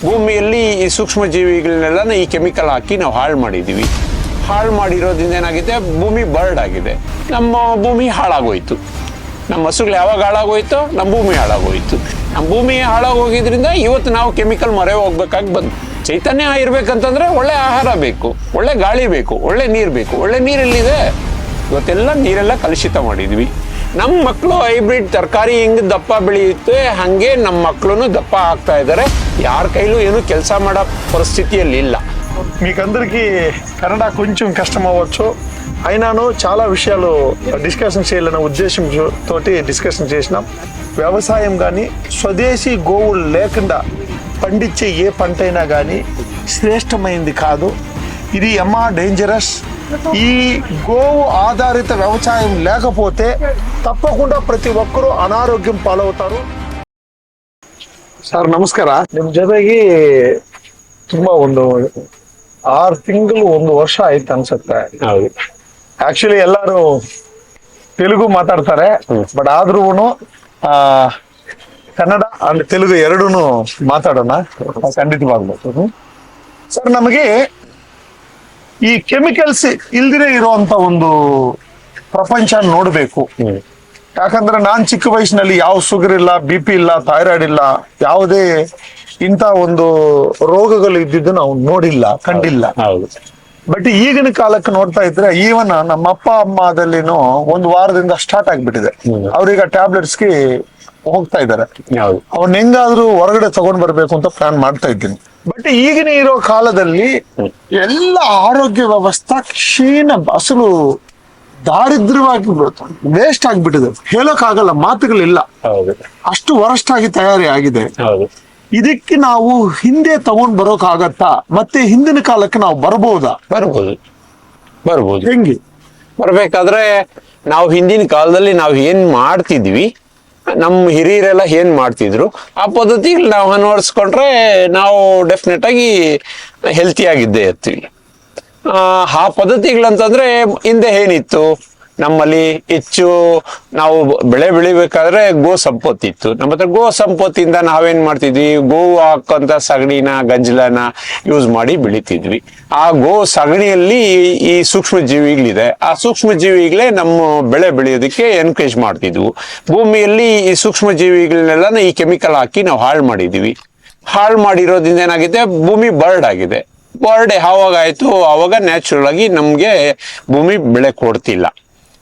ಭೂಮಿಯಲ್ಲಿ ಈ ಸೂಕ್ಷ್ಮ ಜೀವಿಗಳನ್ನೆಲ್ಲ ಈ ಕೆಮಿಕಲ್ ಹಾಕಿ ನಾವು ಹಾಳು ಮಾಡಿದ್ದೀವಿ. ಹಾಳು ಮಾಡಿರೋದ್ರಿಂದ ಏನಾಗಿದೆ, ಭೂಮಿ ಬರ್ಡ್ ಆಗಿದೆ, ನಮ್ಮ ಭೂಮಿ ಹಾಳಾಗೋಯ್ತು. ನಮ್ಮ ಹಸುಗಳು ಯಾವಾಗ ಹಾಳಾಗೋಯ್ತು, ನಮ್ಮ ಭೂಮಿ ಹಾಳಾಗೋಯ್ತು. ನಮ್ಮ ಭೂಮಿ ಹಾಳಾಗೋಗಿದ್ರಿಂದ ಇವತ್ತು ನಾವು ಕೆಮಿಕಲ್ ಮೊರೆ ಹೋಗ್ಬೇಕಾಗಿ ಬಂದು. ಚೈತನ್ಯ ಇರ್ಬೇಕಂತಂದ್ರೆ ಒಳ್ಳೆ ಆಹಾರ ಬೇಕು, ಒಳ್ಳೆ ಗಾಳಿ ಬೇಕು, ಒಳ್ಳೆ ನೀರು ಬೇಕು. ಒಳ್ಳೆ ನೀರೆಲ್ಲಿದೆ? ಇವತ್ತೆಲ್ಲ ನೀರೆಲ್ಲ ಕಲುಷಿತ ಮಾಡಿದ್ವಿ. ನಮ್ಮ ಮಕ್ಕಳು ಹೈಬ್ರಿಡ್ ತರಕಾರಿ ಹೆಂಗೆ ದಪ್ಪ ಬೆಳೆಯುತ್ತೆ ಹಾಗೆ ನಮ್ಮ ಮಕ್ಕಳು ದಪ್ಪ ಆಗ್ತಾ ఇದ್ದಾರೆ. ಯಾರ కైలు ಏನು ಕೆಲಸ ಮಾಡೋ పరిస్థితిಯಲ್ಲಿ ಇಲ್ಲ. మీకందరికీ కన్నడ కొంచెం కష్టం అవ్వచ్చు, అయినాను చాలా విషయాలు డిస్కషన్ చేయాలనే ఉద్దేశంతో డిస్కషన్ చేసినాం. వ్యవసాయం కానీ స్వదేశీ గోవులు లేకుండా పండించే ఏ పంట అయినా కానీ శ్రేష్టమైంది కాదు. ఇది డేంజరస్. ఈ గోవు ఆధారిత వ్యవసాయం లేకపోతే తప్పకుండా ప్రతి ఒక్కరూ అనారోగ్యం పాలవుతారు. ಸರ್ ನಮಸ್ಕಾರ. ನಿಮ್ ಜೊತೆಗೆ ತುಂಬಾ ಒಂದು 6 ತಿಂಗಳು 1 ವರ್ಷ ಆಯ್ತು ಅನ್ಸುತ್ತೆ. ಆಕ್ಚುಲಿ ಎಲ್ಲಾರು ತೆಲುಗು ಮಾತಾಡ್ತಾರೆ, ಬಟ್ ಆದ್ರೂ ಕನ್ನಡ ಅಂಡ್ ತೆಲುಗು ಎರಡೂನು ಮಾತಾಡೋಣ ಖಂಡಿತವಾಗ್ಬೋದು. ಸರ್, ನಮಗೆ ಈ ಕೆಮಿಕಲ್ಸ್ ಇಲ್ದಿರೇ ಇರುವಂತ ಒಂದು ಪ್ರಪಂಚ ನೋಡ್ಬೇಕು. ಯಾಕಂದ್ರೆ ನಾನ್ ಚಿಕ್ಕ ವಯಸ್ಸಿನಲ್ಲಿ ಯಾವ ಶುಗರ್ ಇಲ್ಲ, BP ಇಲ್ಲ, ಥೈರಾಯ್ಡ್ ಇಲ್ಲ, ಯಾವುದೇ ಇಂಥ ಒಂದು ರೋಗಗಳು ಇದ್ದಿದ್ದು ನಾವು ನೋಡಿಲ್ಲ, ಕಂಡಿಲ್ಲ. ಬಟ್ ಈಗಿನ ಕಾಲಕ್ಕೆ ನೋಡ್ತಾ ಇದ್ರೆ ಈವನ್ ನಮ್ಮ ಅಪ್ಪ ಅಮ್ಮದಲ್ಲಿನೂ 1 ವಾರದಿಂದ ಸ್ಟಾರ್ಟ್ ಆಗ್ಬಿಟ್ಟಿದೆ. ಅವ್ರೀಗ ಟ್ಯಾಬ್ಲೆಟ್ಸ್ಗೆ ಹೋಗ್ತಾ ಇದ್ದಾರೆ. ಅವ್ನ ಹೆಂಗಾದ್ರೂ ಹೊರಗಡೆ ತಗೊಂಡ್ ಬರ್ಬೇಕು ಅಂತ ಪ್ಲಾನ್ ಮಾಡ್ತಾ ಇದ್ದೀನಿ. ಬಟ್ ಈಗಿನ ಇರೋ ಕಾಲದಲ್ಲಿ ಎಲ್ಲ ಆರೋಗ್ಯ ವ್ಯವಸ್ಥೆ ಕ್ಷೀಣ, ಅಸಲು ದಾರಿದ್ರ್ಯವಾಗಿ ವೇಸ್ಟ್ ಆಗ್ಬಿಟ್ಟಿದೆ. ಹೇಳೋಕ್ಕಾಗಲ್ಲ, ಮಾತುಗಳಿಲ್ಲ, ಅಷ್ಟು ವರಸ್ಟ್ ಆಗಿ ತಯಾರಿ ಆಗಿದೆ. ಇದಕ್ಕೆ ನಾವು ಹಿಂದೆ ತಗೊಂಡ್ ಬರೋಕಾಗತ್ತಾ? ಮತ್ತೆ ಹಿಂದಿನ ಕಾಲಕ್ಕೆ ನಾವು ಬರ್ಬೋದಾ? ಬರ್ಬೋದು. ಹೆಂಗೆ ಬರ್ಬೇಕಾದ್ರೆ ನಾವು ಹಿಂದಿನ ಕಾಲದಲ್ಲಿ ನಾವು ಏನ್ ಮಾಡ್ತಿದ್ವಿ, ನಮ್ಮ ಹಿರಿಯರೆಲ್ಲ ಏನ್ ಮಾಡ್ತಿದ್ರು, ಆ ಪದ್ಧತಿಗಳು ನಾವು ಅನ್ವರ್ಸ್ಕೊಂಡ್ರೆ ನಾವು ಡೆಫಿನೆಟ್ ಆಗಿ ಹೆಲ್ತಿ ಆಗಿದ್ದೇ ಇರ್ತೀವಿ. ಆ ಪದ್ಧತಿಗಳಂತಂದ್ರೆ ಹಿಂದೆ ಏನಿತ್ತು, ನಮ್ಮಲ್ಲಿ ಹೆಚ್ಚು ನಾವು ಬೆಳೆ ಬೆಳಿಬೇಕಾದ್ರೆ ಗೋ ಸಂಪತ್ತಿತ್ತು. ನಮ್ಮ ಹತ್ರ ಗೋ ಸಂಪತ್ತಿಂದ ನಾವೇನ್ ಮಾಡ್ತಿದ್ವಿ, ಗೋವು ಹಾಕಂತ ಸಗಣಿನ, ಗಂಜಲನ ಯೂಸ್ ಮಾಡಿ ಬೆಳಿತಿದ್ವಿ. ಆ ಗೋ ಸಗಣಿಯಲ್ಲಿ ಈ ಸೂಕ್ಷ್ಮ ಜೀವಿಗಳಿದೆ. ಆ ಸೂಕ್ಷ್ಮ ಜೀವಿಗಳೇ ನಮ್ಮ ಬೆಳೆ ಬೆಳೆಯೋದಕ್ಕೆ ಎನ್ಕರೇಜ್ ಮಾಡ್ತಿದ್ವು. ಭೂಮಿಯಲ್ಲಿ ಈ ಸೂಕ್ಷ್ಮ ಜೀವಿಗಳನ್ನೆಲ್ಲ ಈ ಕೆಮಿಕಲ್ ಹಾಕಿ ನಾವು ಹಾಳು ಮಾಡಿದೀವಿ. ಹಾಳು ಮಾಡಿರೋದ್ರಿಂದ ಏನಾಗಿದೆ, ಭೂಮಿ ಬರ್ಡ್ ಆಗಿದೆ. ಬರ್ಡ್ ಯಾವಾಗ ಆಯ್ತು ಅವಾಗ ನ್ಯಾಚುರಲ್ ಆಗಿ ನಮ್ಗೆ ಭೂಮಿ ಬೆಳೆ ಕೊಡ್ತಿಲ್ಲ.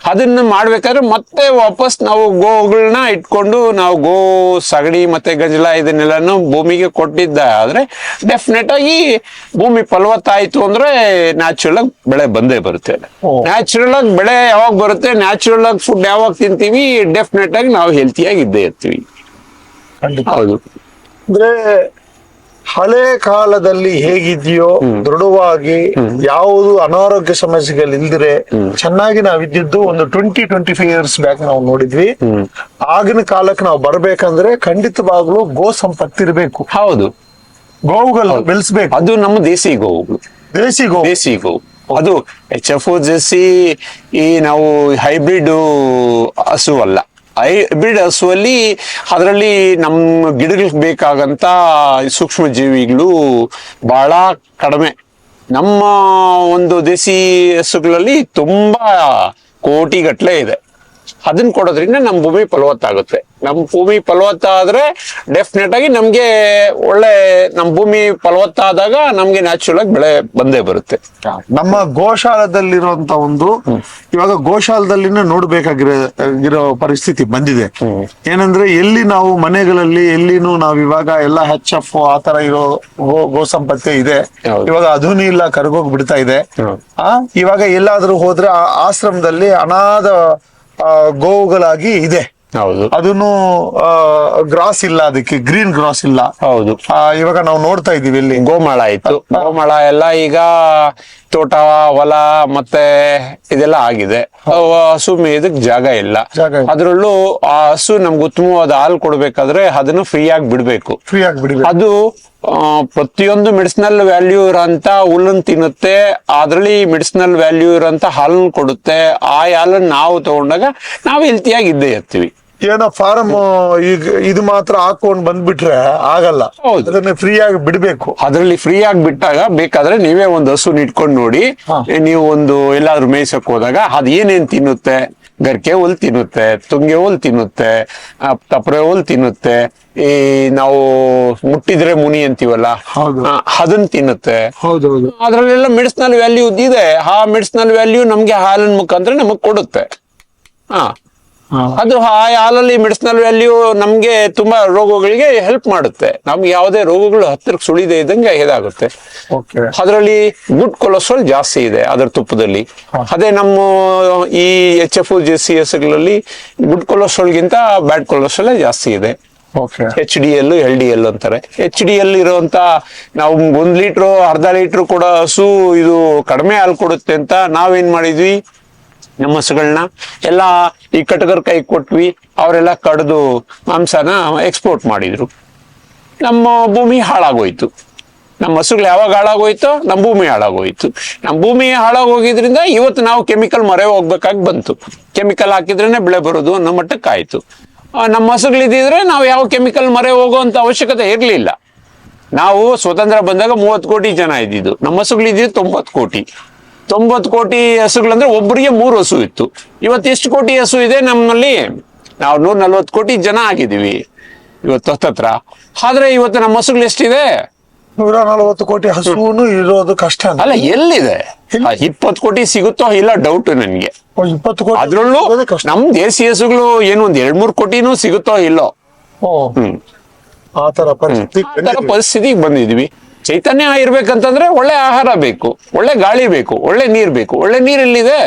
ಅದನ್ನ ಮಾಡ್ಬೇಕಾದ್ರೆ ಮತ್ತೆ ವಾಪಸ್ ನಾವು ಗೋಗಳನ್ನ ಇಟ್ಕೊಂಡು ನಾವು ಗೋ ಸಗಣಿ ಮತ್ತೆ ಗಂಜಲ ಇದನ್ನೆಲ್ಲಾನು ಭೂಮಿಗೆ ಕೊಟ್ಟಿದ್ದ ಆದ್ರೆ ಡೆಫಿನೆಟ್ ಆಗಿ ಭೂಮಿ ಫಲವತ್ತಾಯ್ತು ಅಂದ್ರೆ ನ್ಯಾಚುರಲ್ ಆಗಿ ಬೆಳೆ ಬಂದೇ ಬರುತ್ತೆ. ನ್ಯಾಚುರಲ್ ಆಗಿ ಬೆಳೆ ಯಾವಾಗ ಬರುತ್ತೆ, ನ್ಯಾಚುರಲ್ ಆಗಿ ಫುಡ್ ಯಾವಾಗ ತಿಂತೀವಿ, ಡೆಫಿನೆಟ್ ಆಗಿ ನಾವು ಹೆಲ್ತಿಯಾಗಿ ಇದ್ದೇ ಇರ್ತೀವಿ. ಹೌದು. ಅಂದ್ರೆ ಹಳೆ ಕಾಲದಲ್ಲಿ ಹೇಗಿದೆಯೋ ದೃಢವಾಗಿ ಯಾವುದು ಅನಾರೋಗ್ಯ ಸಮಸ್ಯೆಗಳು ಇಲ್ದಿರೆ ಚೆನ್ನಾಗಿ ನಾವಿದ್ದಿದ್ದು ಒಂದು 20-25 ಇಯರ್ಸ್ ಬ್ಯಾಕ್ ನಾವು ನೋಡಿದ್ವಿ. ಆಗಿನ ಕಾಲಕ್ಕೆ ನಾವು ಬರ್ಬೇಕಂದ್ರೆ ಖಂಡಿತವಾಗ್ಲೂ ಗೋ ಸಂಪತ್ತಿರ್ಬೇಕು. ಹೌದು, ಗೋವುಗಳು ಬೆಳೆಸ್ಬೇಕು. ಅದು ನಮ್ಮ ದೇಸಿ ಗೋವುಗಳು, ದೇಸಿ ಗೋ. ಅದು HF ಜೆರ್ಸಿ ಈ ನಾವು ಹೈಬ್ರಿಡ್ ಹಸು ಅಲ್ಲ. ಹೈಬ್ರಿಡ್ ಹಸುವಲ್ಲಿ ಅದರಲ್ಲಿ ನಮ್ಮ ಗಿಡಗಳಿಗೆ ಬೇಕಾಗಂತ ಸೂಕ್ಷ್ಮ ಜೀವಿಗಳು ಬಹಳ ಕಡಿಮೆ. ನಮ್ಮ ಒಂದು ದೇಸಿ ಹಸುಗಳಲ್ಲಿ ತುಂಬಾ ಕೋಟಿಗಟ್ಟಲೆ ಇದೆ. ಅದನ್ನ ಕೊಡೋದ್ರಿಂದ ನಮ್ಮ ಭೂಮಿ ಫಲವತ್ತಾಗುತ್ತೆ. ನಮ್ಮ ಭೂಮಿ ಫಲವತ್ತಾದ್ರೆ ಡೆಫಿನೆಟ್ ಆಗಿ ನಮ್ಗೆ ಒಳ್ಳೆ, ನಮ್ಮ ಭೂಮಿ ಫಲವತ್ತಾದಾಗ ನಮ್ಗೆ ನ್ಯಾಚುರಲ್ ಆಗಿ ಬೆಳೆ ಬಂದೇ ಬರುತ್ತೆ. ನಮ್ಮ ಗೋಶಾಲದಲ್ಲಿರುವಂತ ಒಂದು ಇವಾಗ ಗೋಶಾಲದಲ್ಲಿನೇ ನೋಡ್ಬೇಕಾಗಿರೋ ಪರಿಸ್ಥಿತಿ ಬಂದಿದೆ. ಏನಂದ್ರೆ ಎಲ್ಲಿ ನಾವು ಮನೆಗಳಲ್ಲಿ ಎಲ್ಲಿನೂ ನಾವ್ ಇವಾಗ ಎಲ್ಲ HF ಆತರ ಇರೋ ಗೋ ಸಂಪತ್ತೆ ಇದೆ. ಇವಾಗ ಅದೂನು ಇಲ್ಲ, ಕರ್ಗೋಗ್ ಬಿಡ್ತಾ ಇದೆ. ಇವಾಗ ಎಲ್ಲಾದ್ರೂ ಹೋದ್ರೆ ಆಶ್ರಮದಲ್ಲಿ ಅನಾಥ ಗೋವುಗಳಾಗಿ ಇದೆ. ಅದನ್ನು ಗ್ರಾಸ್ ಇಲ್ಲ, ಅದಕ್ಕೆ ಗ್ರೀನ್ ಗ್ರಾಸ್ ಇಲ್ಲ. ಹೌದು, ಇವಾಗ ನಾವು ನೋಡ್ತಾ ಇದೀವಿ ಇಲ್ಲಿ ಗೋಮಾಳ ಇತ್ತು. ಗೋಮಾಳ ಎಲ್ಲ ಈಗ ತೋಟ, ಹೊಲ ಮತ್ತೆ ಇದೆಲ್ಲ ಆಗಿದೆ. ಹಸು ಮೇಯದಕ್ ಜಾಗ ಇಲ್ಲ. ಅದ್ರಲ್ಲೂ ಆ ಹಸು ನಮ್ಗೆ ಉತ್ತಮವಾದ ಹಾಲು ಕೊಡ್ಬೇಕಾದ್ರೆ ಅದನ್ನು ಫ್ರೀಯಾಗಿ ಬಿಡ್ಬೇಕು. ಅದು ಪ್ರತಿಯೊಂದು ಮೆಡಿಸಿನಲ್ ವ್ಯಾಲ್ಯೂ ಇರೋಂತ ಹುಲ್ಲನ್ನು ತಿನ್ನುತ್ತೆ, ಅದ್ರಲ್ಲಿ ಮೆಡಿಸಿನಲ್ ವ್ಯಾಲ್ಯೂ ಇರೋಂತ ಹಾಲನ್ನು ಕೊಡುತ್ತೆ. ಆ ಹಾಲನ್ನು ನಾವು ತಗೊಂಡಾಗ ನಾವು ಹೆಲ್ತಿಯಾಗಿ ಇದ್ದೇ ಇರ್ತೀವಿ. ಏನೋ ಫಾರಂ ಈಗ ಇದು ಮಾತ್ರ ಹಾಕೊಂಡ್ ಬಂದ್ಬಿಟ್ರೆ ಆಗಲ್ಲ. ಹೌದು. ಅದನ್ನ ಫ್ರೀ ಆಗಿ ಬಿಡ್ಬೇಕು. ಅದ್ರಲ್ಲಿ ಫ್ರೀ ಆಗಿ ಬಿಟ್ಟಾಗ ಬೇಕಾದ್ರೆ ನೀವೇ ಒಂದು ಹಸು ಇಟ್ಕೊಂಡು ನೋಡಿ, ನೀವು ಒಂದು ಎಲ್ಲಾದ್ರೂ ಮೇಯ್ಸಕ್ ಹೋದಾಗ ಅದ್ ಏನೇನ್ ತಿನ್ನುತ್ತೆ, ಗರ್ಕೆ ಹುಲ್ ತಿನ್ನುತ್ತೆ, ತುಂಗೆ ಹುಲ್ ತಿನ್ನುತ್ತೆ, ತಪ್ಪರೆ ಹುಲ್ ತಿನ್ನುತ್ತೆ, ಈ ನಾವು ಮುಟ್ಟಿದ್ರೆ ಮುನಿ ಅಂತೀವಲ್ಲ ಹೌದು. ಅದನ್ನ ತಿನ್ನುತ್ತೆ. ಹೌದೌದು. ಅದ್ರಲ್ಲೆಲ್ಲ ಮೆಡಿಸಿನಲ್ ವ್ಯಾಲ್ಯೂ ಇದೆ. ಆ ಮೆಡಿಸಿನಲ್ ವ್ಯಾಲ್ಯೂ ನಮ್ಗೆ ಹಾಲಿನ ಮುಖಾಂತರ ನಮಗ್ ಕೊಡುತ್ತೆ. ಅದು ಆ ಹಾಲಲ್ಲಿ ಮೆಡಿಸಿನಲ್ ವ್ಯಾಲ್ಯೂ ನಮ್ಗೆ ತುಂಬಾ ರೋಗಗಳಿಗೆ ಹೆಲ್ಪ್ ಮಾಡುತ್ತೆ. ನಮ್ಗೆ ಯಾವುದೇ ರೋಗಗಳು ಹತ್ತಿರಕ್ಕೆ ಸುಳಿದೇ ಇದ್ದಂಗೆ ಇದಾಗುತ್ತೆ. ಅದರಲ್ಲಿ ಗುಡ್ ಕೊಲೆಸ್ಟ್ರಾಲ್ ಜಾಸ್ತಿ ಇದೆ ಅದ್ರ ತುಪ್ಪದಲ್ಲಿ. ಅದೇ ನಮ್ಮ ಈ HF JCS ಗಳಲ್ಲಿ ಗುಡ್ ಕೊಲೆಸ್ಟ್ರಾಲ್ಗಿಂತ ಬ್ಯಾಡ್ ಕೊಲೆಸ್ಟ್ರಾಲ್ ಜಾಸ್ತಿ ಇದೆ. HDL LDL ಅಂತಾರೆ. HDL ಇರುವಂತ ನಾವು 1 ಲೀಟ್ರು ಅರ್ಧ ಲೀಟ್ರು ಕೂಡ ಹಸು ಇದು ಕಡಿಮೆ ಹಾಲು ಕೊಡುತ್ತೆ ಅಂತ ನಾವೇನ್ ಮಾಡಿದ್ವಿ, ನಮ್ಮ ಹಸುಗಳನ್ನ ಎಲ್ಲ ಈ ಕಟಗರ ಕೈ ಕೊಟ್ವಿ. ಅವರೆಲ್ಲ ಕಡ್ದು ಮಾಂಸನ ಎಕ್ಸ್ಪೋರ್ಟ್ ಮಾಡಿದ್ರು. ನಮ್ಮ ಭೂಮಿ ಹಾಳಾಗೋಯ್ತು. ನಮ್ಮ ಹಸುಗಳು ಯಾವಾಗ ಹಾಳಾಗೋಯ್ತೋ ನಮ್ಮ ಭೂಮಿ ಹಾಳಾಗೋಯ್ತು. ನಮ್ಮ ಭೂಮಿ ಹಾಳಾಗೋಗಿದ್ರಿಂದ ಇವತ್ತು ನಾವು ಕೆಮಿಕಲ್ ಮೊರೆ ಹೋಗ್ಬೇಕಾಗಿ ಬಂತು. ಕೆಮಿಕಲ್ ಹಾಕಿದ್ರೇನೆ ಬೆಳೆ ಬರೋದು ಅನ್ನೋ ಮಟ್ಟಕ್ಕೆ ಆಯ್ತು. ನಮ್ಮ ಹಸುಗಳಿದ್ದಿದ್ರೆ ನಾವು ಯಾವ ಕೆಮಿಕಲ್ ಮೊರೆ ಹೋಗುವಂತ ಅವಶ್ಯಕತೆ ಇರಲಿಲ್ಲ. ನಾವು ಸ್ವತಂತ್ರ ಬಂದಾಗ 30 ಕೋಟಿ ಜನ ಇದ್ದಿದ್ದು, ನಮ್ಮ ಹಸುಗಳಿದ್ದು 90 ಕೋಟಿ. 90 ಕೋಟಿ ಹಸುಗಳಂದ್ರೆ ಒಬ್ಬರಿಗೆ 3 ಹಸು ಇತ್ತು. ಇವತ್ತು ಎಷ್ಟು ಕೋಟಿ ಹಸು ಇದೆ ನಮ್ಮಲ್ಲಿ? ನಾವು 140 ಕೋಟಿ ಜನ ಆಗಿದ್ದೀವಿ ಇವತ್ತು ಹತ್ತತ್ರ. ಆದ್ರೆ ಇವತ್ತು ನಮ್ಮ ಹಸುಗಳು ಎಷ್ಟಿದೆ? 140 ಕೋಟಿ ಹಸುನು ಇರೋದು ಕಷ್ಟ ಅಲ್ಲ. ಎಲ್ಲಿದೆ? 20 ಕೋಟಿ ಸಿಗುತ್ತೋ ಇಲ್ಲ ಡೌಟ್ ನನ್ಗೆ. 20 ಕೋಟಿ ಅದ್ರಲ್ಲೂ ನಮ್ ದೇಸಿ ಹಸುಗಳು ಏನು ಒಂದ್ 2-3 ಕೋಟಿನೂ ಸಿಗುತ್ತೋ ಇಲ್ಲೋ. ಆ ತರ ಪರಿಸ್ಥಿತಿಗೆ ಬಂದಿದ್ವಿ. ಚೈತನ್ಯ ಇರ್ಬೇಕಂತಂದ್ರೆ ಒಳ್ಳೆ ಆಹಾರ ಬೇಕು, ಒಳ್ಳೆ ಗಾಳಿ ಬೇಕು, ಒಳ್ಳೆ ನೀರ್ ಬೇಕು. ಒಳ್ಳೆ ನೀರ್ ಎಲ್ಲಿದೆ?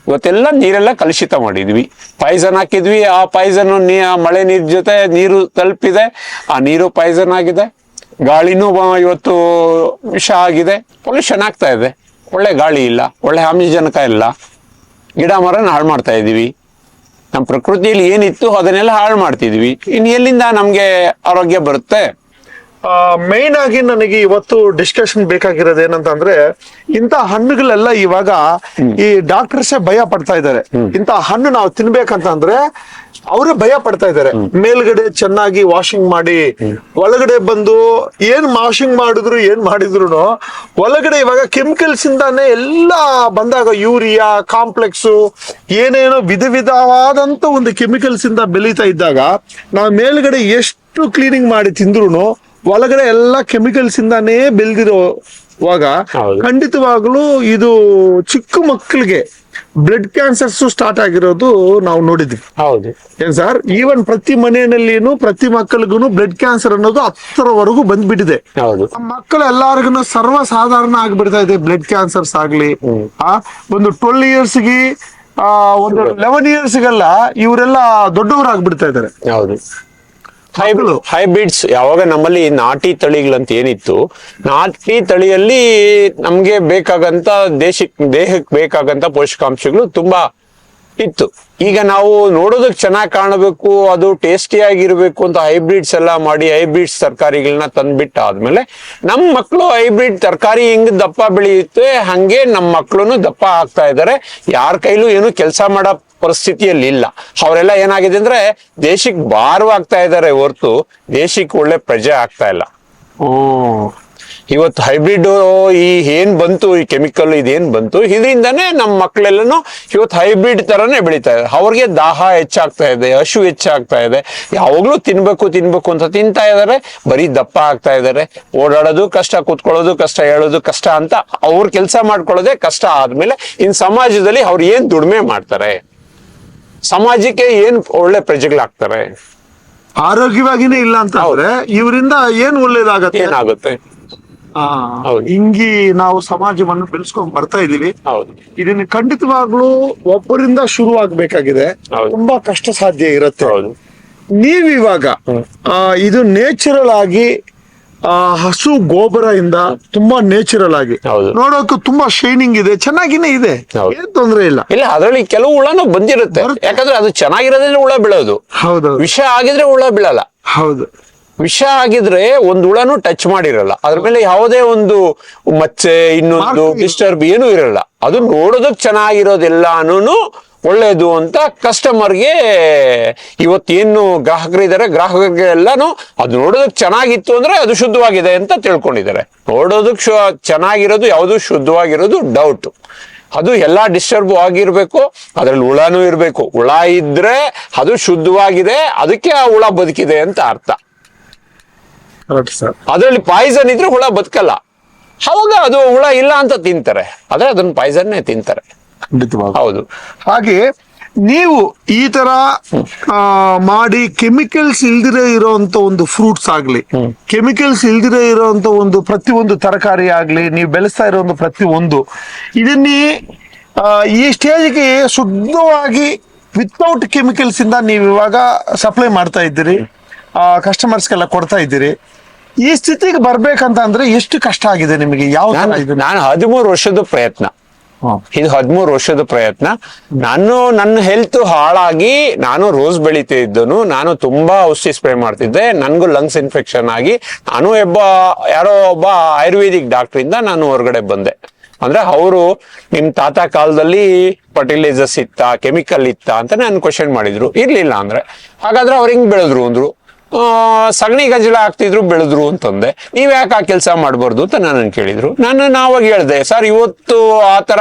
ಇವತ್ತೆಲ್ಲ ನೀರೆಲ್ಲ ಕಲುಷಿತ ಮಾಡಿದ್ವಿ. ಪಾಯ್ಸನ್ ಹಾಕಿದ್ವಿ. ಆ ಪಾಯ್ಸನ್ ಮಳೆ ನೀರ್ ಜೊತೆ ನೀರು ತಲುಪಿದೆ. ಆ ನೀರು ಪಾಯ್ಸನ್ ಆಗಿದೆ. ಗಾಳಿನೂ ಇವತ್ತು ವಿಷ ಆಗಿದೆ. ಪೊಲ್ಯೂಷನ್ ಆಗ್ತಾ ಇದೆ. ಒಳ್ಳೆ ಗಾಳಿ ಇಲ್ಲ, ಒಳ್ಳೆ ಆಮ್ಲಜನಕ ಇಲ್ಲ. ಗಿಡ ಮರನ ಹಾಳು ಮಾಡ್ತಾ ಇದೀವಿ. ನಮ್ಮ ಪ್ರಕೃತಿಯಲ್ಲಿ ಏನಿತ್ತು ಅದನ್ನೆಲ್ಲ ಹಾಳು ಮಾಡ್ತಿದ್ವಿ. ಇನ್ನು ಎಲ್ಲಿಂದ ನಮ್ಗೆ ಆರೋಗ್ಯ ಬರುತ್ತೆ? ಮೇನ್ ಆಗಿ ನನಗೆ ಇವತ್ತು ಡಿಸ್ಕಷನ್ ಬೇಕಾಗಿರೋದು ಏನಂತಂದ್ರೆ, ಇಂಥ ಹಣ್ಣುಗಳೆಲ್ಲ ಇವಾಗ ಈ ಡಾಕ್ಟರ್ಸೇ ಭಯ ಪಡ್ತಾ ಇದ್ದಾರೆ. ಇಂಥ ಹಣ್ಣು ನಾವು ತಿನ್ಬೇಕಂತಂದ್ರೆ ಅವರೇ ಭಯ ಪಡ್ತಾ ಇದ್ದಾರೆ. ಮೇಲ್ಗಡೆ ಚೆನ್ನಾಗಿ ವಾಷಿಂಗ್ ಮಾಡಿ ಒಳಗಡೆ ಬಂದು ಏನ್ ವಾಷಿಂಗ್ ಮಾಡಿದ್ರು ಏನ್ ಮಾಡಿದ್ರು ಒಳಗಡೆ ಇವಾಗ ಕೆಮಿಕಲ್ಸ್ ಇಂದಾನೆ ಎಲ್ಲ ಬಂದಾಗ ಯೂರಿಯಾ ಕಾಂಪ್ಲೆಕ್ಸ್ ಏನೇನೋ ವಿಧವಾದಂತ ಒಂದು ಕೆಮಿಕಲ್ಸ್ ಇಂದ ಬೆಳೀತಾ ಇದ್ದಾಗ ನಾವು ಮೇಲ್ಗಡೆ ಎಷ್ಟು ಕ್ಲೀನಿಂಗ್ ಮಾಡಿ ತಿಂದ್ರು ಒಳಗಡೆ ಎಲ್ಲ ಕೆಮಿಕಲ್ಸ್ ಇಂದಾನೇ ಬೆಳೆದಿರುವಾಗ ಖಂಡಿತವಾಗ್ಲೂ ಇದು ಚಿಕ್ಕ ಮಕ್ಕಳಿಗೆ ಬ್ಲಡ್ ಕ್ಯಾನ್ಸರ್ಸ್ ಸ್ಟಾರ್ಟ್ ಆಗಿರೋದು ನಾವು ನೋಡಿದ್ವಿ. ಹೌದು ಏನ್ ಸರ್? ಈವನ್ ಪ್ರತಿ ಮನೆಯಲ್ಲಿನೂ ಪ್ರತಿ ಮಕ್ಕಳಿಗೂ ಬ್ಲಡ್ ಕ್ಯಾನ್ಸರ್ ಅನ್ನೋದು 10ರವರೆಗೂ ಬಂದ್ಬಿಟ್ಟಿದೆ. ಮಕ್ಕಳು ಎಲ್ಲಾರ್ಗು ಸರ್ವ ಸಾಧಾರಣ ಆಗ್ಬಿಡ್ತಾ ಇದೆ ಬ್ಲಡ್ ಕ್ಯಾನ್ಸರ್ಸ್ ಆಗ್ಲಿ. ಒಂದು 12 ಇಯರ್ಸ್ಗೆ ಒಂದು 11 ಇಯರ್ಸ್ಗೆಲ್ಲ ಇವರೆಲ್ಲ ದೊಡ್ಡವರಾಗ್ಬಿಡ್ತಾ ಇದಾರೆ. ಹೌದು. ಹೈಬ್ರಿಡ್ಸ್ ಯಾವಾಗ ನಮ್ಮಲ್ಲಿ ನಾಟಿ ತಳಿಗಳಂತ ಏನಿತ್ತು, ನಾಟಿ ತಳಿಯಲ್ಲಿ ನಮ್ಗೆ ಬೇಕಾಗಂತ ದೇಹಕ್ಕೆ ಬೇಕಾಗಂತ ಪೋಷಕಾಂಶಗಳು ತುಂಬಾ ಇತ್ತು. ಈಗ ನಾವು ನೋಡೋದಕ್ಕೆ ಚೆನ್ನಾಗಿ ಕಾಣಬೇಕು, ಅದು ಟೇಸ್ಟಿ ಆಗಿರ್ಬೇಕು ಅಂತ ಹೈಬ್ರಿಡ್ಸ್ ಎಲ್ಲ ಮಾಡಿ ಹೈಬ್ರಿಡ್ಸ್ ತರಕಾರಿಗಳನ್ನ ತಂದ್ಬಿಟ್ಟಾದ್ಮೇಲೆ ನಮ್ಮ ಮಕ್ಕಳು ಹೈಬ್ರಿಡ್ ತರಕಾರಿ ಹೆಂಗ್ ದಪ್ಪ ಬೆಳೆಯುತ್ತೆ ಹಂಗೆ ನಮ್ಮ ಮಕ್ಕಳು ದಪ್ಪ ಆಗ್ತಾ ಇದಾರೆ. ಯಾರ ಕೈಲೂ ಏನು ಕೆಲಸ ಮಾಡೋ ಪರಿಸ್ಥಿತಿಯಲ್ಲಿ ಇಲ್ಲ. ಅವರೆಲ್ಲ ಏನಾಗಿದೆ ಅಂದ್ರೆ ದೇಶಕ್ಕೆ ಭಾರವಾಗ್ತಾ ಇದ್ದಾರೆ ಹೊರತು ದೇಶಕ್ಕೆ ಒಳ್ಳೆ ಪ್ರಜೆ ಆಗ್ತಾ ಇಲ್ಲ. ಇವತ್ತು ಹೈಬ್ರಿಡ್ ಈ ಏನ್ ಬಂತು, ಈ ಕೆಮಿಕಲ್ ಇದೇನ್ ಬಂತು, ಇದರಿಂದಾನೇ ನಮ್ಮ ಮಕ್ಕಳೆಲ್ಲನೂ ಇವತ್ತು ಹೈಬ್ರಿಡ್ ತರನೇ ಬೆಳೀತಾ ಇದೆ. ಅವ್ರಿಗೆ ದಾಹ ಹೆಚ್ಚಾಗ್ತಾ ಇದೆ, ಹಶು ಹೆಚ್ಚಾಗ್ತಾ ಇದೆ, ಯಾವಾಗ್ಲೂ ತಿನ್ಬೇಕು ಅಂತ ತಿಂತಾ ಇದಾರೆ. ಬರೀ ದಪ್ಪ ಆಗ್ತಾ ಇದಾರೆ. ಓಡಾಡೋದು ಕಷ್ಟ, ಕೂತ್ಕೊಳ್ಳೋದು ಕಷ್ಟ, ಹೇಳೋದು ಕಷ್ಟ ಅಂತ ಅವ್ರ ಕೆಲಸ ಮಾಡ್ಕೊಳ್ಳೋದೇ ಕಷ್ಟ ಆದ್ಮೇಲೆ ಇನ್ ಸಮಾಜದಲ್ಲಿ ಅವ್ರು ಏನ್ ದುಡಿಮೆ ಮಾಡ್ತಾರೆ? ಸಮಾಜಕ್ಕೆ ಏನ್ ಒಳ್ಳೆ ಪ್ರಜೆಗಳಾಗ್ತಾರೆ? ಆರೋಗ್ಯವಾಗಿನೇ ಇಲ್ಲ ಅಂತ ಅಂದ್ರೆ ಇವರಿಂದ ಏನ್ ಒಳ್ಳೇದಾಗತ್ತೆ? ಏನಾಗುತ್ತೆ? ಹಿಂಗಿ ನಾವು ಸಮಾಜವನ್ನು ಬೆಳೆಸ್ಕೊಂಡ್ ಬರ್ತಾ ಇದೀವಿ. ಇದನ್ನ ಖಂಡಿತವಾಗ್ಲೂ ಒಬ್ಬರಿಂದ ಶುರು ಆಗ್ಬೇಕಾಗಿದೆ. ತುಂಬಾ ಕಷ್ಟ ಸಾಧ್ಯ ಇರುತ್ತೆ. ನೀವಿವಾಗ ಇದು ನೇಚರಲ್ ಆಗಿ ಹಸು ಗೊಬ್ಬರ ಇಂದ ತುಂಬಾ ನೇಚರಲ್ ಆಗಿ ನೋಡೋಕೆ ತುಂಬಾ ಶೈನಿಂಗ್ ಇದೆ, ಚೆನ್ನಾಗಿನೇ ಇದೆ, ಏನ್ ತೊಂದ್ರೆ ಇಲ್ಲ. ಇಲ್ಲ, ಅದ್ರಲ್ಲಿ ಕೆಲವು ಹುಳನೂ ಬಂದಿರುತ್ತೆ. ಯಾಕಂದ್ರೆ ಅದು ಚೆನ್ನಾಗಿರೋದ್ರೆ ಹುಳ ಬೀಳೋದು. ಹೌದು. ವಿಷ ಆಗಿದ್ರೆ ಹುಳ ಬೀಳಲ್ಲ. ಹೌದು. ವಿಷ ಆಗಿದ್ರೆ ಒಂದು ಹುಳನು ಟಚ್ ಮಾಡಿರಲ್ಲ, ಅದ್ರ ಮೇಲೆ ಯಾವುದೇ ಒಂದು ಮಚ್ಚೆ ಇನ್ನೊಂದು ಡಿಸ್ಟರ್ಬ್ ಏನೂ ಇರಲ್ಲ. ಅದು ನೋಡೋದಕ್ ಚೆನ್ನಾಗಿರೋದೆಲ್ಲಾನು ಒಳ್ಳೇದು ಅಂತ ಕಸ್ಟಮರ್ಗೆ ಇವತ್ತೇನು ಗ್ರಾಹಕರಿದ್ದಾರೆ ಗ್ರಾಹಕರಿಗೆ ಎಲ್ಲಾನು ಅದು ನೋಡೋದಕ್ ಚೆನ್ನಾಗಿತ್ತು ಅಂದ್ರೆ ಅದು ಶುದ್ಧವಾಗಿದೆ ಅಂತ ತಿಳ್ಕೊಂಡಿದ್ದಾರೆ. ನೋಡೋದಕ್ ಚೆನ್ನಾಗಿರೋದು ಯಾವುದು ಶುದ್ಧವಾಗಿರೋದು ಡೌಟ್. ಅದು ಎಲ್ಲಾ ಡಿಸ್ಟರ್ಬ್ ಆಗಿರ್ಬೇಕು, ಅದ್ರಲ್ಲಿ ಹುಳನೂ ಇರ್ಬೇಕು. ಹುಳ ಇದ್ರೆ ಅದು ಶುದ್ಧವಾಗಿದೆ, ಅದಕ್ಕೆ ಆ ಹುಳ ಬದುಕಿದೆ ಅಂತ ಅರ್ಥ. ಅದರಲ್ಲಿ ಪಾಯ್ಸನ್ ಇದ್ರೆ ಹುಳ ಬದುಕಲ್ಲ. ಅವಾಗ ಅದು ಹುಳ ಇಲ್ಲ ಅಂತ ತಿಂತಾರೆ, ಆದ್ರೆ ಅದನ್ನ ಪಾಯ್ಸನ್ನೇ ತಿಂತಾರೆ. ಹೌದು. ಹಾಗೆ ನೀವು ಈ ತರ ಮಾಡಿ ಕೆಮಿಕಲ್ಸ್ ಇಲ್ದಿರೇ ಇರೋಂತ ಒಂದು ಫ್ರೂಟ್ಸ್ ಆಗ್ಲಿ, ಕೆಮಿಕಲ್ಸ್ ಇಲ್ದಿರೇ ಇರೋಂತ ಒಂದು ಪ್ರತಿಯೊಂದು ತರಕಾರಿ ಆಗ್ಲಿ, ನೀವು ಬೆಳೆಸ್ತಾ ಇರೋ ಒಂದು ಪ್ರತಿಯೊಂದು ಇದನ್ನೇ ಈ ಸ್ಟೇಜ್ಗೆ ಶುದ್ಧವಾಗಿ ವಿತೌಟ್ ಕೆಮಿಕಲ್ಸ್ ಇಂದ ನೀವು ಇವಾಗ ಸಪ್ಲೈ ಮಾಡ್ತಾ ಇದ್ದೀರಿ, ಕಸ್ಟಮರ್ಸ್ಗೆಲ್ಲ ಕೊಡ್ತಾ ಇದ್ದೀರಿ. ಈ ಸ್ಥಿತಿಗೆ ಬರ್ಬೇಕಂತ ಅಂದ್ರೆ ಎಷ್ಟು ಕಷ್ಟ ಆಗಿದೆ ನಿಮಗೆ? ಯಾವ ನಾನು 13 ವರ್ಷದ ಪ್ರಯತ್ನ, ಇದು 13 ವರ್ಷದ ಪ್ರಯತ್ನ. ನನ್ನ ಹೆಲ್ತ್ ಹಾಳಾಗಿ ನಾನು ರೋಸ್ ಬೆಳಿತಾ ಇದ್ದನು, ನಾನು ತುಂಬಾ ಔಷಧಿ ಸ್ಪ್ರೇ ಮಾಡ್ತಿದ್ದೆ, ನನ್ಗೂ ಲಂಗ್ಸ್ ಇನ್ಫೆಕ್ಷನ್ ಆಗಿ ನಾನು ಯಾರೋ ಒಬ್ಬ ಆಯುರ್ವೇದಿಕ್ ಡಾಕ್ಟರ್ ಇಂದ ನಾನು ಹೊರಗಡೆ ಬಂದೆ. ಅಂದ್ರೆ ಅವರು ನಿಮ್ ತಾತ ಕಾಲದಲ್ಲಿ ಫರ್ಟಿಲೈಸರ್ಸ್ ಇತ್ತಾ, ಕೆಮಿಕಲ್ ಇತ್ತಾ ಅಂತ ನಾನು ಕ್ವಶನ್ ಮಾಡಿದ್ರು. ಇರ್ಲಿಲ್ಲ ಅಂದ್ರೆ ಹಾಗಾದ್ರೆ ಅವ್ರು ಹಿಂಗ್ ಬೆಳೆದ್ರು ಅಂದ್ರು, ಸಗಣಿ ಗಂಜಲ ಹಾಕ್ತಿದ್ರು ಬೆಳೆದ್ರು ಅಂತಂದೆ. ನೀವ್ ಯಾಕೆ ಆ ಕೆಲಸ ಮಾಡ್ಬಾರ್ದು ಅಂತ ನನ್ನ ಕೇಳಿದ್ರು. ನಾನು ಅವಾಗ ಹೇಳ್ದೆ, ಸರ್ ಇವತ್ತು ಆತರ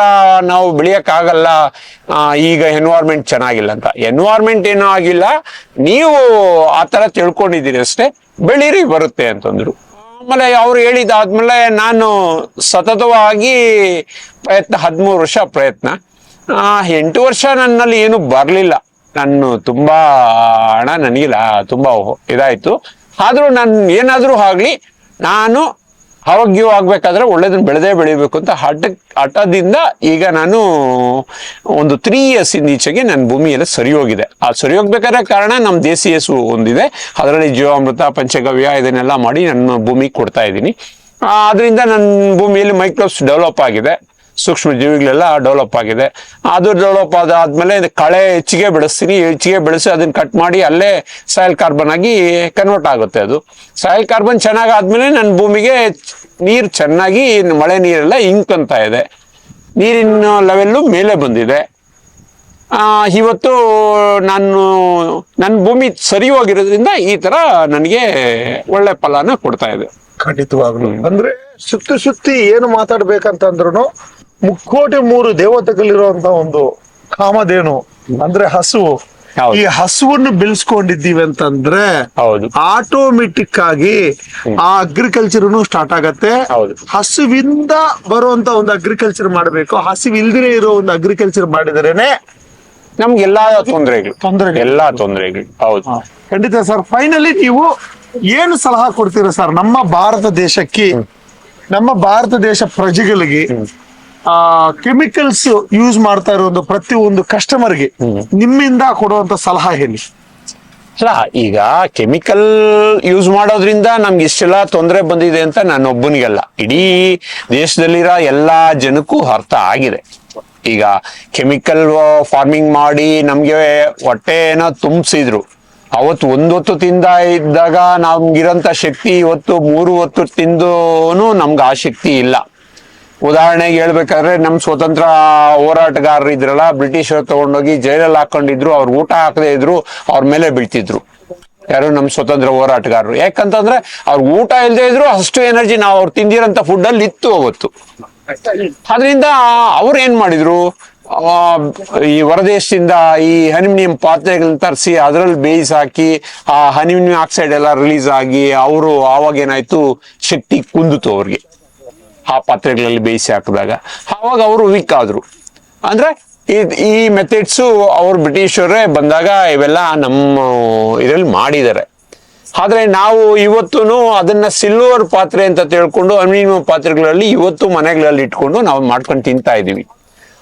ನಾವು ಬೆಳೆಯಕ್ ಆಗಲ್ಲ, ಈಗ ಎನ್ವೈರ್ಮೆಂಟ್ ಚೆನ್ನಾಗಿಲ್ಲ ಅಂತ. ಎನ್ವೈರ್ಮೆಂಟ್ ಏನೂ ಆಗಿಲ್ಲ, ನೀವು ಆತರ ತಿಳ್ಕೊಂಡಿದ್ದೀರಿ ಅಷ್ಟೇ, ಬೆಳೀರಿ ಬರುತ್ತೆ ಅಂತಂದ್ರು. ಆಮೇಲೆ ಅವ್ರು ಹೇಳಿದಾದ್ಮೇಲೆ ನಾನು ಸತತವಾಗಿ ಪ್ರಯತ್ನ, 13 ವರ್ಷ ಪ್ರಯತ್ನ. 8 ವರ್ಷ ನನ್ನಲ್ಲಿ ಏನು ಬರ್ಲಿಲ್ಲ. ನಾನು ತುಂಬಾ ಹಣ ನನಗಿಲ್ಲ, ತುಂಬಾ ಇದಾಯ್ತು. ಆದ್ರೂ ನಾನು ಏನಾದ್ರೂ ಆಗ್ಲಿ, ನಾನು ಆರೋಗ್ಯವಾಗ್ಬೇಕಾದ್ರೆ ಒಳ್ಳೇದನ್ನ ಬೆಳಿಬೇಕು ಅಂತ ಹಠದಿಂದ ಈಗ ನಾನು ಒಂದು 3 years ಈಚೆಗೆ ನನ್ನ ಭೂಮಿ ಎಲ್ಲ ಸರಿ ಹೋಗಿದೆ. ಆ ಸರಿ ಹೋಗ್ಬೇಕಾದ್ರೆ ಕಾರಣ ನಮ್ಮ ದೇಸಿ ಹಸು ಒಂದಿದೆ, ಅದರಲ್ಲಿ ಜೀವಾಮೃತ ಪಂಚಗವ್ಯ ಇದನ್ನೆಲ್ಲ ಮಾಡಿ ನನ್ನ ಭೂಮಿಗೆ ಕೊಡ್ತಾ ಇದ್ದೀನಿ. ಅದರಿಂದ ನನ್ನ ಭೂಮಿಯಲ್ಲಿ ಮೈಕ್ರೋಬ್ಸ್ ಡೆವಲಪ್ ಆಗಿದೆ, ಸೂಕ್ಷ್ಮ ಜೀವಿಗಳೆಲ್ಲ ಡೆವಲಪ್ ಆಗಿದೆ. ಅದು ಡೆವಲಪ್ ಆದ್ಮೇಲೆ ಕಳೆ ಹೆಚ್ಚಿಗೆ ಬೆಳೆಸ್ತೀನಿ, ಹೆಚ್ಚಿಗೆ ಬೆಳೆಸಿ ಅದನ್ನ ಕಟ್ ಮಾಡಿ ಅಲ್ಲೇ ಸಾಯಿಲ್ ಕಾರ್ಬನ್ ಆಗಿ ಕನ್ವರ್ಟ್ ಆಗುತ್ತೆ. ಅದು ಸಾಯಿಲ್ ಕಾರ್ಬನ್ ಚೆನ್ನಾಗಾದ್ಮೇಲೆ ನನ್ನ ಭೂಮಿಗೆ ನೀರು ಚೆನ್ನಾಗಿ, ಮಳೆ ನೀರೆಲ್ಲ ಇಂಕಂತ ಇದೆ, ನೀರಿನ ಲೆವೆಲ್ಲು ಮೇಲೆ ಬಂದಿದೆ. ಇವತ್ತು ನನ್ನ ಭೂಮಿ ಸರಿ ಹೋಗಿರೋದ್ರಿಂದ ಈ ತರ ನನಗೆ ಒಳ್ಳೆ ಫಲನ ಕೊಡ್ತಾ ಇದೆ. ಖಂಡಿತವಾಗ್ಲು. ಅಂದ್ರೆ ಸುತ್ತಿ ಏನು ಮಾತಾಡ್ಬೇಕಂತಂದ್ರು ಮುಕ್ಕೋಟಿ 3 ದೇವತೆಗಳಿರುವಂತ ಒಂದು ಕಾಮಧೇನು ಅಂದ್ರೆ ಹಸು. ಈ ಹಸುವನ್ನು ಬೆಳೆಸ್ಕೊಂಡಿದ್ದೀವಿ ಅಂತಂದ್ರೆ ಆಟೋಮೆಟಿಕ್ ಆಗಿ ಆ ಅಗ್ರಿಕಲ್ಚರ್ ಸ್ಟಾರ್ಟ್ ಆಗತ್ತೆ. ಹಸುವಿಂದ ಬರುವಂತ ಒಂದು ಅಗ್ರಿಕಲ್ಚರ್ ಮಾಡ್ಬೇಕು, ಹಸಿವು ಇಲ್ದಿರೇ ಇರೋ ಒಂದು ಅಗ್ರಿಕಲ್ಚರ್ ಮಾಡಿದ್ರೇನೆ ನಮ್ಗೆಲ್ಲಾ ಎಲ್ಲಾ ತೊಂದರೆಗಳು. ಹೌದು, ಖಂಡಿತ ಸರ್. ಫೈನಲಿ ನೀವು ಏನು ಸಲಹಾ ಕೊಡ್ತೀರಾ ಸರ್ ನಮ್ಮ ಭಾರತ ದೇಶಕ್ಕೆ, ನಮ್ಮ ಭಾರತ ದೇಶ ಪ್ರಜೆಗಳಿಗೆ ಕೆಮಿಕಲ್ಸ್ ಯೂಸ್ ಮಾಡ್ತಾ ಇರೋ ಒಂದು ಪ್ರತಿಯೊಂದು ಕಸ್ಟಮರ್ಗೆ ನಿಮ್ಮಿಂದ ಕೊಡುವಂತ ಸಲಹಾ ಹೇಳಿ? ಅಲ್ಲ, ಈಗ ಕೆಮಿಕಲ್ ಯೂಸ್ ಮಾಡೋದ್ರಿಂದ ನಮ್ಗೆ ಇಷ್ಟೆಲ್ಲ ತೊಂದರೆ ಬಂದಿದೆ ಅಂತ ನಾನೊಬ್ಬನಿಗೆಲ್ಲ, ಇಡೀ ದೇಶದಲ್ಲಿರೋ ಎಲ್ಲಾ ಜನಕ್ಕೂ ಅರ್ಥ ಆಗಿದೆ. ಈಗ ಕೆಮಿಕಲ್ ಫಾರ್ಮಿಂಗ್ ಮಾಡಿ ನಮ್ಗೆ ಹೊಟ್ಟೆ ಏನೋ ತುಂಬಿಸಿದ್ರು, ಅವತ್ತು 1 ಹೊತ್ತು ತಿಂದ ಇದ್ದಾಗ ನಮ್ಗಿರಂತ ಶಕ್ತಿ ಇವತ್ತು 3 ಹೊತ್ತು ತಿಂದೂನು ನಮ್ಗೆ ಆ ಶಕ್ತಿ ಇಲ್ಲ. ಉದಾಹರಣೆಗೆ ಹೇಳ್ಬೇಕಾದ್ರೆ ನಮ್ ಸ್ವತಂತ್ರ ಹೋರಾಟಗಾರರು ಇದ್ರಲ್ಲ, ಬ್ರಿಟಿಷರು ತಗೊಂಡೋಗಿ ಜೈಲಲ್ಲಿ ಹಾಕೊಂಡಿದ್ರು, ಅವ್ರು ಊಟ ಹಾಕದೇ ಇದ್ರು, ಅವ್ರ ಮೇಲೆ ಬೀಳ್ತಿದ್ರು. ಯಾರು? ನಮ್ ಸ್ವತಂತ್ರ ಹೋರಾಟಗಾರರು. ಯಾಕಂತಂದ್ರೆ ಅವ್ರ ಊಟ ಇಲ್ಲದೆ ಇದ್ರು ಅಷ್ಟು ಎನರ್ಜಿ ನಾವು ಅವ್ರು ತಿಂದಿರಂತ ಫುಡ್ ಅಲ್ಲಿ ಇತ್ತು ಅವತ್ತು. ಆದ್ರಿಂದ ಅವ್ರು ಏನ್ ಮಾಡಿದ್ರು, ಈ ಹೊರದೇಶದಿಂದ ಈ ಅಲ್ಯೂಮಿನಿಯಂ ಪಾತ್ರೆಗಳನ್ನ ತರಿಸಿ ಅದರಲ್ಲಿ ಬೇಯಿಸಿ ಹಾಕಿ ಆ ಅಲ್ಯೂಮಿನಿಯಂ ಆಕ್ಸೈಡ್ ಎಲ್ಲ ರಿಲೀಸ್ ಆಗಿ ಅವರು ಆವಾಗ ಏನಾಯ್ತು, ಶಕ್ತಿ ಕುಂದಿತು ಅವ್ರಿಗೆ ಆ ಪಾತ್ರೆಗಳಲ್ಲಿ ಬೇಯಿಸಿ ಹಾಕಿದಾಗ. ಆವಾಗ ಅವರು ವೀಕ್ ಆದ್ರು. ಅಂದ್ರೆ ಈ ಮೆಥಡ್ಸು ಅವ್ರು ಬ್ರಿಟಿಷರೇ ಬಂದಾಗ ಇವೆಲ್ಲ ನಮ್ಮ ಇದರಲ್ಲಿ ಮಾಡಿದ್ದಾರೆ. ಆದ್ರೆ ನಾವು ಇವತ್ತು ಅದನ್ನ ಸಿಲ್ವರ್ ಪಾತ್ರೆ ಅಂತ ತಿಳ್ಕೊಂಡು ಅಲ್ಯೂಮಿನಿಯಂ ಪಾತ್ರೆಗಳಲ್ಲಿ ಇವತ್ತು ಮನೆಗಳಲ್ಲಿ ಇಟ್ಕೊಂಡು ನಾವು ಮಾಡ್ಕೊಂಡು ತಿಂತಾ ಇದೀವಿ.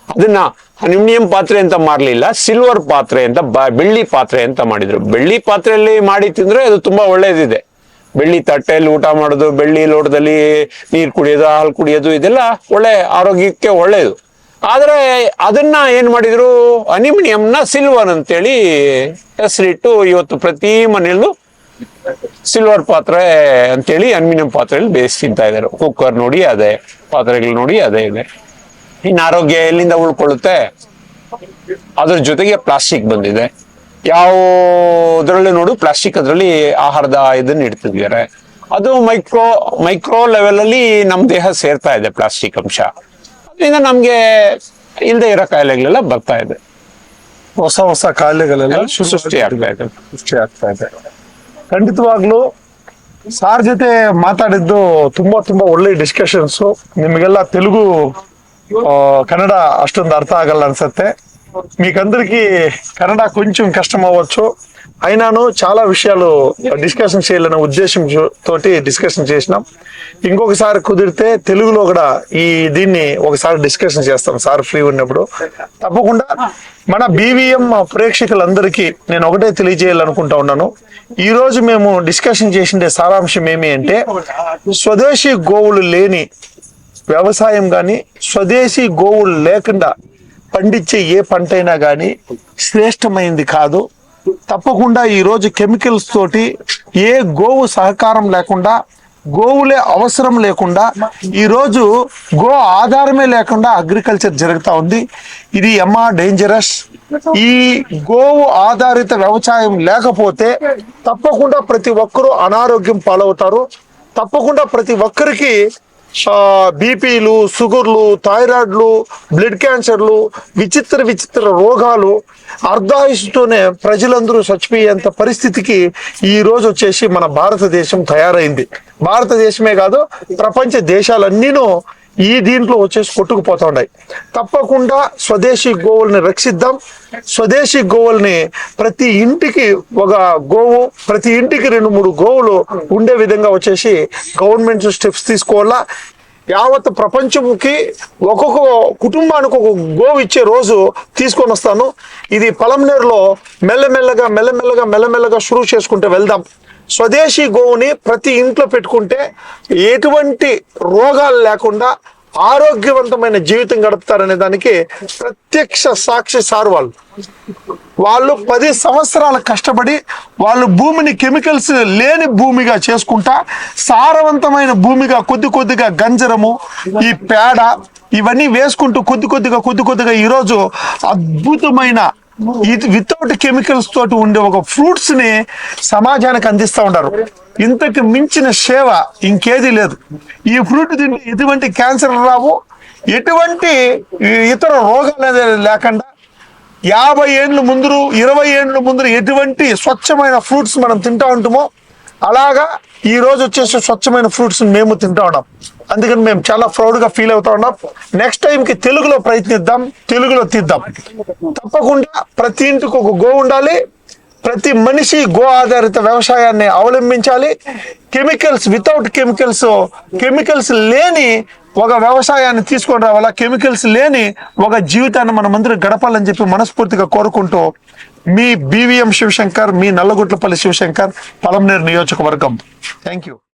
ಅದನ್ನ ಅಲ್ಯೂಮಿನಿಯಂ ಪಾತ್ರೆ ಅಂತ ಮಾರ್ಲಿಲ್ಲ, ಸಿಲ್ವರ್ ಪಾತ್ರೆ ಅಂತ, ಬೆಳ್ಳಿ ಪಾತ್ರೆ ಅಂತ ಮಾಡಿದ್ರು. ಬೆಳ್ಳಿ ಪಾತ್ರೆಯಲ್ಲಿ ಮಾಡಿ ತಿಂದ್ರೆ ಅದು ತುಂಬಾ ಒಳ್ಳೇದಿದೆ. ಬೆಳ್ಳಿ ತಟ್ಟೆಯಲ್ಲಿ ಊಟ ಮಾಡೋದು, ಬೆಳ್ಳಿ ಲೋಟದಲ್ಲಿ ನೀರು ಕುಡಿಯೋದು, ಹಾಲು ಕುಡಿಯೋದು, ಇದೆಲ್ಲ ಒಳ್ಳೆ ಆರೋಗ್ಯಕ್ಕೆ ಒಳ್ಳೇದು. ಆದ್ರೆ ಅದನ್ನ ಏನ್ ಮಾಡಿದ್ರು, ಅಲ್ಯೂಮಿನಿಯಂನ ಸಿಲ್ವರ್ ಅಂತೇಳಿ ಹೆಸರಿಟ್ಟು ಇವತ್ತು ಪ್ರತಿ ಮನೆಯಲ್ಲೂ ಸಿಲ್ವರ್ ಪಾತ್ರೆ ಅಂತೇಳಿ ಅಲ್ಯೂಮಿನಿಯಂ ಪಾತ್ರೆಯಲ್ಲಿ ಬೇಯಿಸಿ ತಿಂತಾ ಇದ್ದಾರೆ. ಕುಕ್ಕರ್ ನೋಡಿ ಅದೇ, ಪಾತ್ರೆಗಳು ನೋಡಿ ಅದೇ ಇದೆ. ಇನ್ನು ಆರೋಗ್ಯ ಎಲ್ಲಿಂದ ಉಳ್ಕೊಳ್ಳುತ್ತೆ? ಅದ್ರ ಜೊತೆಗೆ ಪ್ಲಾಸ್ಟಿಕ್ ಬಂದಿದೆ. ಯಾವುದ್ರಲ್ಲಿ ನೋಡು ಪ್ಲಾಸ್ಟಿಕ್, ಅದರಲ್ಲಿ ಆಹಾರದ ಇದನ್ನ ಇಡ್ತಿದ್ದಾರೆ. ಅದು ಮೈಕ್ರೋ ಲೆವೆಲ್ ಅಲ್ಲಿ ನಮ್ ದೇಹ ಸೇರ್ತಾ ಇದೆ ಪ್ಲಾಸ್ಟಿಕ್ ಅಂಶ. ಅದರಿಂದ ನಮ್ಗೆ ಇಲ್ಲದೆ ಇರೋ ಕಾಯಿಲೆಗಳೆಲ್ಲ ಬರ್ತಾ ಇದೆ. ಹೊಸ ಕಾಯಿಲೆಗಳೆಲ್ಲ ಸೃಷ್ಟಿ ಆಗ್ತಾ ಇದೆ. ಸೃಷ್ಟಿ ಆಗ್ತಾ ಇದೆ. ಖಂಡಿತವಾಗ್ಲೂ ಸಾರ್ ಜೊತೆ ಮಾತಾಡಿದ್ದು ತುಂಬಾ ಒಳ್ಳೆ ಡಿಸ್ಕಷನ್ಸ್. నిమಗೆಲ್ಲ తెలుగు కన్నడ అష్టొంది అర్థం ఆగల అనిసತ್ತೆ. మీకందరికి కన్నడ కొంచెం కష్టం అవ్వచ్చు, అయినాను చాలా విషయాలు డిస్కషన్ చేయాలనే ఉద్దేశం తోటి డిస్కషన్ చేసినాం. ఇంకొకసారి కుదిరితే తెలుగులో కూడా దీన్ని ఒకసారి డిస్కషన్ చేస్తాం సార్ ఫ్రీ ఉన్నప్పుడు. తప్పకుండా మన బీవీఎం ప్రేక్షకులందరికీ నేను ఒకటే తెలియజేయాలనుకుంటా ఉన్నాను. ఈ రోజు మేము డిస్కషన్ చేసిండే సారాంశం ఏమి అంటే, స్వదేశీ గోవులు లేని వ్యవసాయం కానీ, స్వదేశీ గోవులు లేకుండా పండించే ఏ పంటైనా కానీ శ్రేష్టమైంది కాదు. తప్పకుండా ఈ రోజు కెమికల్స్ తోటి ఏ గోవు సహకారం లేకుండా, గోవులే అవసరం లేకుండా, ఈ రోజు గో ఆధారమే లేకుండా అగ్రికల్చర్ జరుగుతూ ఉంది. ఇది డేంజరస్. ఈ గోవు ఆధారిత వ్యవసాయం లేకపోతే తప్పకుండా ప్రతి ఒక్కరూ అనారోగ్యం పాలవుతారు. తప్పకుండా ప్రతి ఒక్కరికి బీపీలు, షుగర్లు, థైరాయిడ్లు, బ్లడ్ క్యాన్సర్లు, విచిత్ర రోగాలు, అర్ధాయుషుతోనే ప్రజలందరూ చచ్చిపోయేంత పరిస్థితికి ఈ రోజు వచ్చేసి మన భారతదేశం తయారైంది. భారతదేశమే కాదు, ప్రపంచ దేశాలన్నీనూ దీంట్లో వచ్చేసి కొట్టుకుపోతా ఉన్నాయి. తప్పకుండా స్వదేశీ గోవుల్ని రక్షిద్దాం. స్వదేశీ గోవుల్ని ప్రతి ఇంటికి ఒక గోవు, ప్రతి ఇంటికి 2-3 గోవులు ఉండే విధంగా వచ్చేసి గవర్నమెంట్ స్టెప్స్ తీసుకోవాలా. యావత్ ప్రపంచంకి ఒక్కొక్క కుటుంబానికి ఒక గోవు ఇచ్చే రోజు తీసుకొని వస్తాను. ఇది పలంనేరులో మెల్లమెల్లగా షురూ చేసుకుంటే వెళ్దాం. స్వదేశీ గోవుని ప్రతి ఇంట్లో పెట్టుకుంటే ఎటువంటి రోగాలు లేకుండా ఆరోగ్యవంతమైన జీవితం గడుపుతారనే దానికి ప్రత్యక్ష సాక్షి సార్. వాళ్ళు 10 సంవత్సరాలు కష్టపడి వాళ్ళు భూమిని కెమికల్స్ లేని భూమిగా చేసుకుంటా, సారవంతమైన భూమిగా కొద్దిగా గంజరము, ఈ పేడ ఇవన్నీ వేసుకుంటూ కొద్దిగా ఈరోజు అద్భుతమైన వితౌట్ కెమికల్స్ తోటి ఉండే ఒక ఫ్రూట్స్ ని సమాజానికి అందిస్తూ ఉంటారు. ఇంతకు మించిన సేవ ఇంకేది లేదు. ఈ ఫ్రూట్ తింటే ఎటువంటి క్యాన్సర్ రావు, ఎటువంటి ఇతర రోగాలు లేకుండా 50 ఏళ్ళ ముందు 20 ఏళ్ళ ముందు ఎటువంటి స్వచ్ఛమైన ఫ్రూట్స్ మనం తింటా ఉంటామో అలాగా ఈ రోజు వచ్చేసి స్వచ్ఛమైన ఫ్రూట్స్ మేము తింటా ఉన్నాం. అందుకని మేము చాలా ప్రౌడ్గా ఫీల్ అవుతా ఉన్నాం. నెక్స్ట్ టైంకి తెలుగులో ప్రయత్నిద్దాం, తెలుగులో తీద్దాం. తప్పకుండా ప్రతి ఇంటికి ఒక గో ఉండాలి. ప్రతి మనిషి గో ఆధారిత వ్యవసాయాన్ని అవలంబించాలి. వితౌట్ కెమికల్స్ లేని ఒక వ్యవసాయాన్ని తీసుకొని రావాలా. కెమికల్స్ లేని ఒక జీవితాన్ని మనమందరం గడపాలని చెప్పి మనస్ఫూర్తిగా కోరుకుంటూ, మీ బీవీఎం శివశంకర్, మీ నల్లగుట్లపల్లి శివశంకర్, పలంనేరు నియోజకవర్గం. Thank you.